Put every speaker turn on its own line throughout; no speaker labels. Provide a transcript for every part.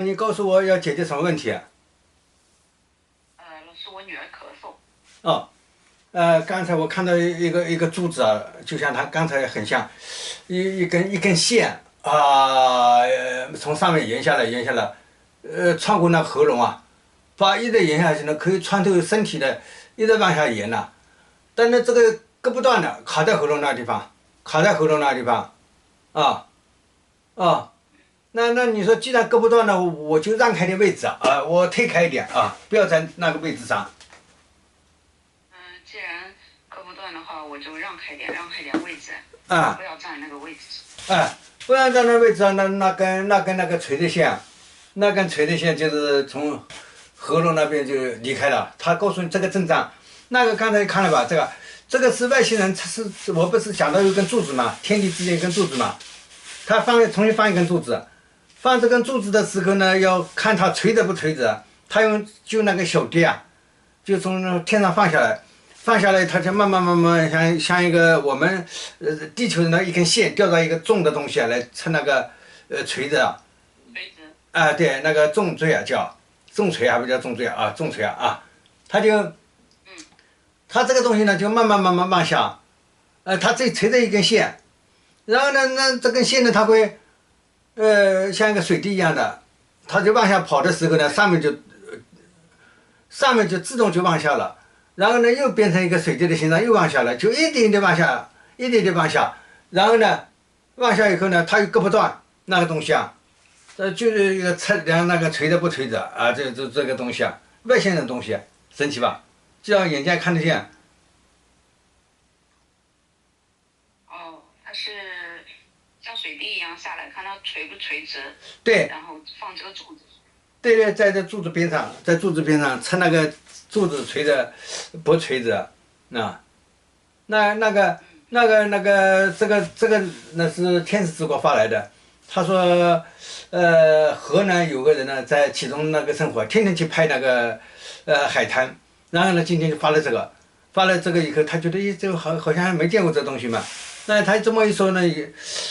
你告诉我要解决什么问题啊？
老师，我女儿咳嗽。
哦，刚才我看到一个柱子啊，就像它刚才很像一根线啊，从上面延下来，穿过那喉咙啊，一直延下去呢，可以穿透身体的，一直往下延呐、但是这个割不断的，卡在喉咙那地方，卡在喉咙那地方，啊啊，那你说既然割不断了，我就让开点位置啊，我推开一点啊，不要在那个位置上。
既然割不断的话，我就让开点位置，
啊，
不要站那个位置。
哎，不然在那位置上，那根那个垂直线，那根垂直线就是从喉咙那边就离开了。他告诉你这个症状，那个刚才看了吧？这个是外星人，我不是讲到有根柱子嘛，天地之间一根柱子嘛，他重新放一根柱子，放这根柱子的时候呢，要看它垂直不垂直，他就那个小碟啊，就从那天上放下来。放下来，它就慢慢像一个我们地球的那一根线吊到一个重的东西啊，来撑那个锤子啊。
垂直。
啊，对，那个重锥啊叫重锤，还不叫重锥啊，重锤啊，它就，它这个东西呢就慢慢往下，它这垂着一根线，然后呢，那这根线呢，它会像一个水滴一样的，它就往下跑的时候呢，上面就自动就往下了。然后呢，又变成一个水滴的形状，又往下了，就一点点往下，一点点往下。然后呢，往下以后呢，它又割不断那个东西啊，就是一个测量那个垂直不垂直啊，这个东西啊，外星人的东西，神奇吧？只要眼睛看得见。
哦，它是像水滴一样下来，看它垂不垂直。
对。
然后放这个柱子。
对，在这柱子边上，在柱子边上测那个柱子垂着不垂直啊？这个那是天使之国发来的。他说，河南有个人呢，在其中那个生活，天天去拍那个海滩，然后呢，今天就发了这个以后，他觉得咦，这个好像还没见过这东西嘛。那他这么一说呢，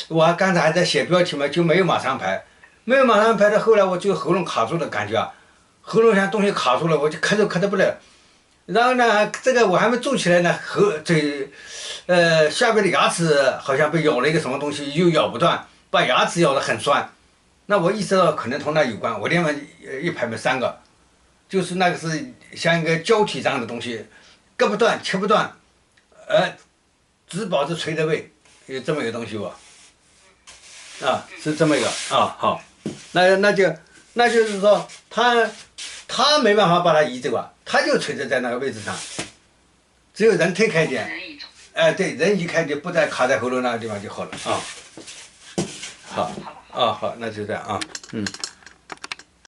我刚才还在写标题嘛，就没有马上拍。没有马上拍的，后来我就喉咙卡住了，感觉啊，喉咙像东西卡住了，我就咳都不了。然后呢，这个我还没做起来呢，下边的牙齿好像被咬了一个什么东西，又咬不断，把牙齿咬得很酸。那我意识到可能同那有关，我连忙一拍没3个，就是那个是像一个胶体这样的东西，割不断，切不断，只保持垂直位，有这么一个东西哦。是这么一个啊，好。那就是说他没办法把它移走啊，他就垂直在那个位置上，只有人推开一点，对，人移开就不再卡在喉咙那个地方就好了啊。好，好，那就这样啊，